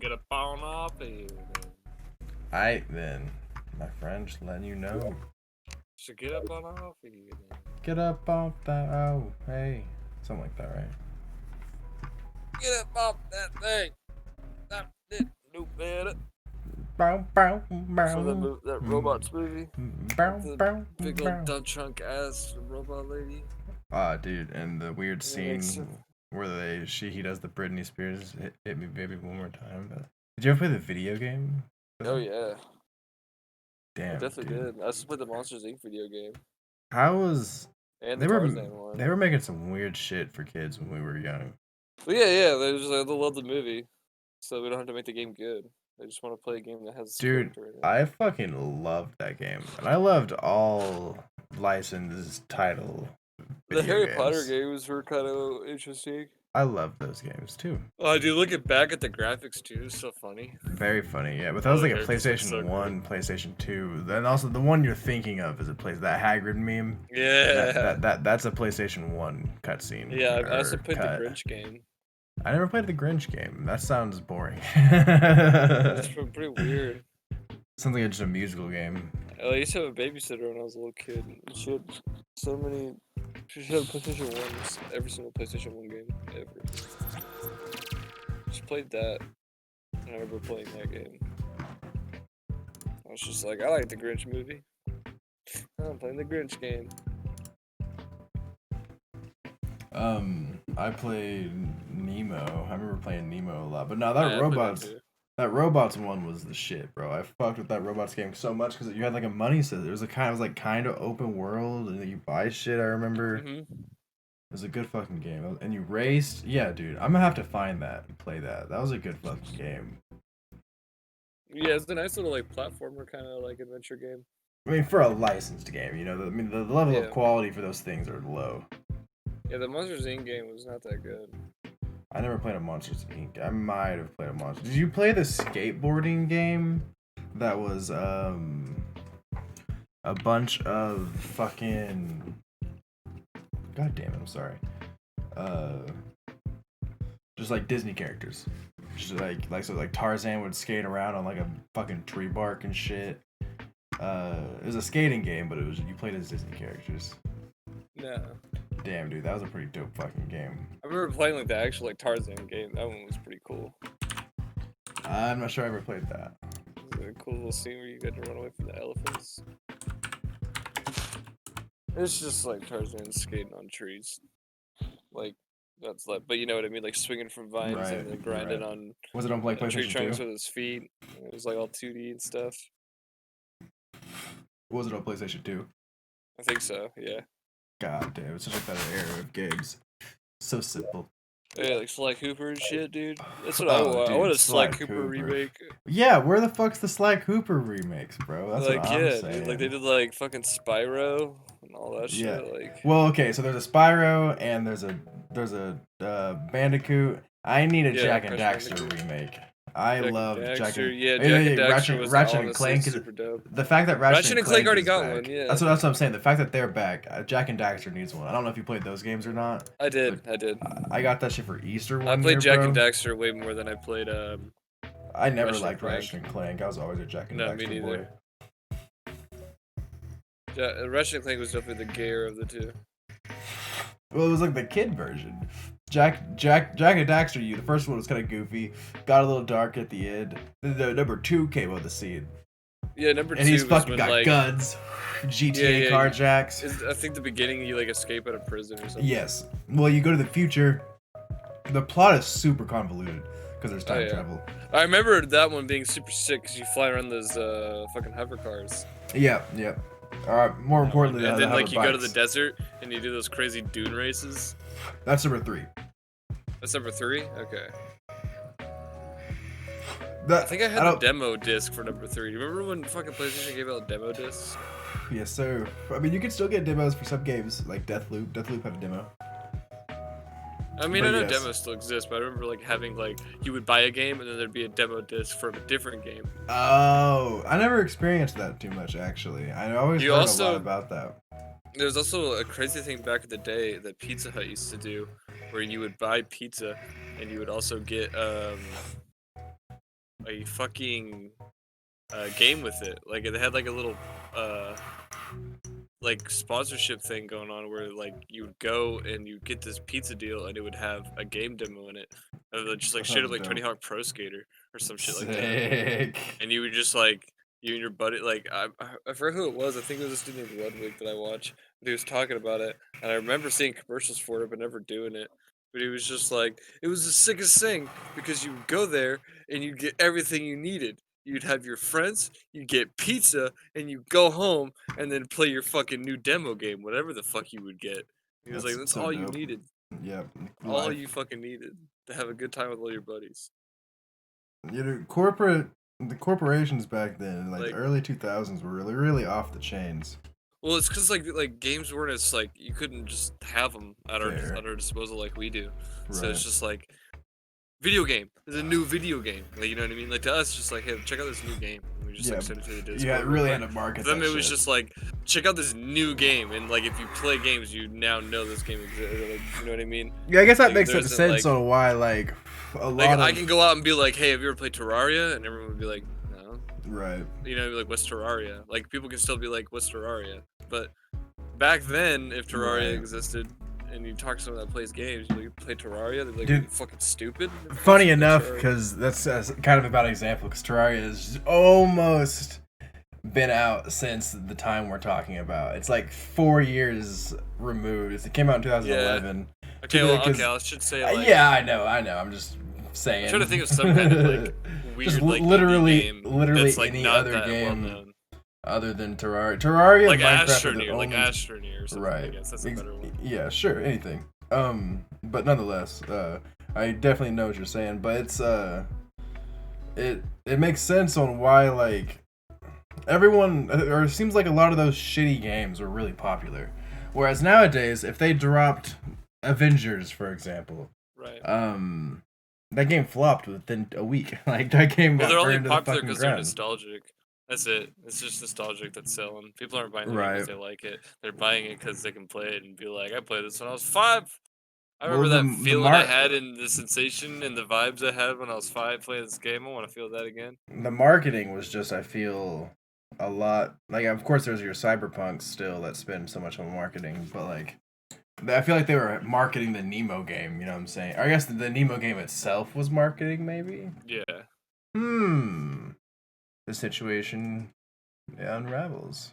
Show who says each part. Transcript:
Speaker 1: Get up on off of you.
Speaker 2: Aight then, my friend, just letting you know.
Speaker 1: So get up on off of you.
Speaker 2: Get up off that, oh, hey. Something like that, right?
Speaker 1: Get up off that thing. That didn't do better.
Speaker 2: Bow, bow,
Speaker 1: So that robots movie.
Speaker 2: bow,
Speaker 1: The
Speaker 2: bow,
Speaker 1: big
Speaker 2: bow.
Speaker 1: old dumb trunk ass robot lady.
Speaker 2: Dude, and the weird
Speaker 1: Yeah,
Speaker 2: scene where he does the Britney Spears hit me baby one more time. Did you ever play the video game?
Speaker 1: Oh yeah.
Speaker 2: Damn,
Speaker 1: I definitely
Speaker 2: dude.
Speaker 1: did. I also played the Monsters Inc. video game.
Speaker 2: How was
Speaker 1: And the
Speaker 2: they were
Speaker 1: Tarzan one.
Speaker 2: they were making some weird shit for kids when we were young.
Speaker 1: But yeah, they just they love the movie. So we don't have to make the game good. They just want to play a game that has
Speaker 2: Dude,
Speaker 1: character in it.
Speaker 2: I fucking loved that game. And I loved all licensed title
Speaker 1: The
Speaker 2: video
Speaker 1: Harry Potter
Speaker 2: games.
Speaker 1: games were kind of interesting.
Speaker 2: I love those games too.
Speaker 1: Oh, dude, looking back at the graphics too, it's so funny.
Speaker 2: Very funny, yeah. But that was
Speaker 1: the
Speaker 2: like a
Speaker 1: characters look
Speaker 2: PlayStation
Speaker 1: so
Speaker 2: 1, PlayStation 2. Then also the one you're thinking of is that Hagrid meme.
Speaker 1: Yeah.
Speaker 2: That's a PlayStation 1 cutscene.
Speaker 1: Yeah, I also
Speaker 2: or
Speaker 1: played
Speaker 2: cut.
Speaker 1: the Grinch game.
Speaker 2: I never played the Grinch game. That sounds boring.
Speaker 1: It's pretty weird.
Speaker 2: Sounds like just a musical game.
Speaker 1: I used to have a babysitter when I was a little kid. She had so many. She had PlayStation 1s, every single PlayStation 1 game ever. She played that. I remember playing that game. I was just like, I like the Grinch movie. I'm playing the Grinch game.
Speaker 2: I played Nemo. I remember playing Nemo a lot. But no,
Speaker 1: Yeah, I
Speaker 2: that
Speaker 1: played
Speaker 2: Robots one was the shit, bro. I fucked with that Robots game so much because you had like a money system. It was kind of open world, and you buy shit. I remember.
Speaker 1: Mm-hmm.
Speaker 2: It was a good fucking game, and you raced. Yeah, dude, I'm gonna have to find that and play that. That was a good fucking game.
Speaker 1: Yeah, it's a nice little like platformer kind of like adventure game.
Speaker 2: I mean, for a licensed game, you know, the level
Speaker 1: Yeah.
Speaker 2: of quality for those things are low.
Speaker 1: Yeah, the Monsters Inc. game was not that good.
Speaker 2: I never played a Monsters Inc. I might have played a Monsters. Did you play the skateboarding game? That was a bunch of fucking. God damn it! I'm sorry. Just like Disney characters. Just like Tarzan would skate around on like a fucking tree bark and shit. It was a skating game, but you played as Disney characters.
Speaker 1: No.
Speaker 2: Damn, dude, that was a pretty dope fucking game.
Speaker 1: I remember playing like the actual like Tarzan game. That one was pretty cool.
Speaker 2: I'm not sure I ever played that.
Speaker 1: It was a cool little scene where you get to run away from the elephants. It's just like Tarzan skating on trees. Like that's like, but you know what I mean, like swinging from vines
Speaker 2: Right,
Speaker 1: and then grinding
Speaker 2: right.
Speaker 1: on
Speaker 2: Was it on like
Speaker 1: tree
Speaker 2: PlayStation
Speaker 1: trunks
Speaker 2: 2?
Speaker 1: with his feet. It was like all 2D and stuff.
Speaker 2: Was it on PlayStation 2?
Speaker 1: I think so. Yeah.
Speaker 2: God damn, it's such a better era of games. So simple.
Speaker 1: Yeah, like Sly Cooper and shit, dude. That's what
Speaker 2: Oh,
Speaker 1: I want. I
Speaker 2: dude,
Speaker 1: want a Sly
Speaker 2: Sly
Speaker 1: Cooper
Speaker 2: Cooper.
Speaker 1: remake.
Speaker 2: Yeah, where the fuck's the Sly Cooper remakes, bro? That's
Speaker 1: Like,
Speaker 2: what I'm
Speaker 1: yeah,
Speaker 2: saying.
Speaker 1: dude. Like they did like fucking Spyro and all that
Speaker 2: Yeah.
Speaker 1: shit. Like,
Speaker 2: Well, okay, so there's a Spyro and there's a Bandicoot. I need a
Speaker 1: Yeah,
Speaker 2: Jack and
Speaker 1: Crash
Speaker 2: Daxter
Speaker 1: Bandicoot.
Speaker 2: remake. I
Speaker 1: Jack and
Speaker 2: love Jack
Speaker 1: Daxter.
Speaker 2: and
Speaker 1: Yeah, Jack and Daxter was
Speaker 2: Ratchet and
Speaker 1: honestly
Speaker 2: Clank is
Speaker 1: super dope.
Speaker 2: the fact that
Speaker 1: Ratchet and Clank already
Speaker 2: is
Speaker 1: got
Speaker 2: back.
Speaker 1: one, yeah.
Speaker 2: That's what I'm saying. The fact that they're back, Jack and Daxter needs one. I don't know if you played those games or not.
Speaker 1: I did.
Speaker 2: I got that shit for Easter one
Speaker 1: I played
Speaker 2: year,
Speaker 1: Jack
Speaker 2: bro.
Speaker 1: and Daxter way more than I played.
Speaker 2: I never
Speaker 1: Ratchet and
Speaker 2: liked
Speaker 1: Clank.
Speaker 2: Ratchet and Clank. I was always a Jack and
Speaker 1: No,
Speaker 2: Daxter
Speaker 1: me
Speaker 2: boy.
Speaker 1: neither. Ratchet and Clank was definitely the gayer of the two.
Speaker 2: Well, it was like the kid version. Jack and Daxter, the first one was kind of goofy, got a little dark at the end. The number 2 came on the scene.
Speaker 1: Yeah, number 2
Speaker 2: And he's
Speaker 1: was
Speaker 2: fucking
Speaker 1: when,
Speaker 2: got
Speaker 1: like,
Speaker 2: guns, GTA carjacks.
Speaker 1: I think the beginning you like escape out of prison or something.
Speaker 2: Yes. Well, you go to the future. The plot is super convoluted because there's time travel.
Speaker 1: I remember that one being super sick because you fly around those fucking hover cars.
Speaker 2: Yeah. More importantly,
Speaker 1: and then
Speaker 2: the
Speaker 1: like you go to the
Speaker 2: bikes.
Speaker 1: desert and you do those crazy dune races.
Speaker 2: That's number 3.
Speaker 1: That's number 3. Okay. I think I had the demo disc for number 3. You remember when fucking PlayStation gave out demo discs?
Speaker 2: Yes, sir. I mean, you can still get demos for some games, like Deathloop. Deathloop had a demo.
Speaker 1: I mean,
Speaker 2: But
Speaker 1: I know
Speaker 2: yes.
Speaker 1: demos still exist, but I remember like having like you would buy a game and then there'd be a demo disc for a different game.
Speaker 2: Oh, I never experienced that too much actually. I always heard a lot about that.
Speaker 1: There's also a crazy thing back in the day that Pizza Hut used to do, where you would buy pizza and you would also get a fucking game with it. Like it had like a little like sponsorship thing going on where like you would go and you get this pizza deal and it would have a game demo in it. Just like
Speaker 2: That
Speaker 1: straight
Speaker 2: sounds
Speaker 1: up like
Speaker 2: dope.
Speaker 1: Tony Hawk Pro Skater or some shit like that.
Speaker 2: Sick.
Speaker 1: And you would just like you and your buddy like I forgot who it was. I think it was this dude named Ludwig that I watched, but he was talking about it, and I remember seeing commercials for it, but never doing it. But he was just like, it was the sickest thing because you would go there and you'd get everything you needed. You'd have your friends, you'd get pizza, and you go home and then play your fucking new demo game, whatever the fuck you would get. He was like, that's
Speaker 2: so
Speaker 1: all you
Speaker 2: dope.
Speaker 1: needed.
Speaker 2: Yep.
Speaker 1: All
Speaker 2: Life.
Speaker 1: you fucking needed to have a good time with all your buddies.
Speaker 2: You know, the corporations back then, like the early 2000s, were really off the chains.
Speaker 1: Well, it's because like games weren't as like you couldn't just have them at our disposal like we do. So it's just like video game. There's a new video game. Like, you know what I mean? Like to us, it's just like, hey, check out this new game. And we just like send it through the Discord.
Speaker 2: Yeah, it really had to market.
Speaker 1: For them, it was just like, check out this new game, and like if you play games, you now know this game exists. Like, you know what I mean?
Speaker 2: Yeah, I guess that
Speaker 1: like,
Speaker 2: makes sense on why like a lot of
Speaker 1: I can go out and be like, hey, have you ever played Terraria? And everyone would be like, no.
Speaker 2: Right.
Speaker 1: You know, like, what's Terraria? Like people can still be like, what's Terraria? But back then, if Terraria existed, and you talk to someone that plays games, you play Terraria, they're like,
Speaker 2: dude,
Speaker 1: you fucking stupid.
Speaker 2: Funny enough, because that's kind of a bad example, because Terraria has almost been out since the time we're talking about. It's like 4 years removed. It came out in 2011.
Speaker 1: Yeah. Okay, well, okay, I should say like...
Speaker 2: yeah, I know. I'm just saying.
Speaker 1: I'm trying to think of some kind of like weird,
Speaker 2: just
Speaker 1: like
Speaker 2: literally
Speaker 1: game
Speaker 2: that's, like,
Speaker 1: any
Speaker 2: other
Speaker 1: game
Speaker 2: well other than Terraria. Terraria,
Speaker 1: like
Speaker 2: Minecraft,
Speaker 1: like Astroneer or something.
Speaker 2: Right.
Speaker 1: I guess that's a better one.
Speaker 2: Yeah, sure, anything. But nonetheless, I definitely know what you're saying. But it's it makes sense on why like everyone, or it seems like a lot of those shitty games were really popular. Whereas nowadays, if they dropped Avengers, for example,
Speaker 1: right,
Speaker 2: that game flopped within a week. Like that game got
Speaker 1: they're only
Speaker 2: burned
Speaker 1: popular
Speaker 2: because
Speaker 1: they're nostalgic. That's it. It's just nostalgic that's selling. People aren't buying it because they like it. They're buying it because they can play it and be like, I played this when I was 5. I remember that feeling I had and the sensation and the vibes I had when I was 5 playing this game. I want to feel that again.
Speaker 2: The marketing was just, I feel, a lot. Like, of course, there's your cyberpunks still that spend so much on marketing, but like, I feel like they were marketing the Nemo game. You know what I'm saying? Or I guess the Nemo game itself was marketing, maybe.
Speaker 1: Yeah.
Speaker 2: The situation unravels.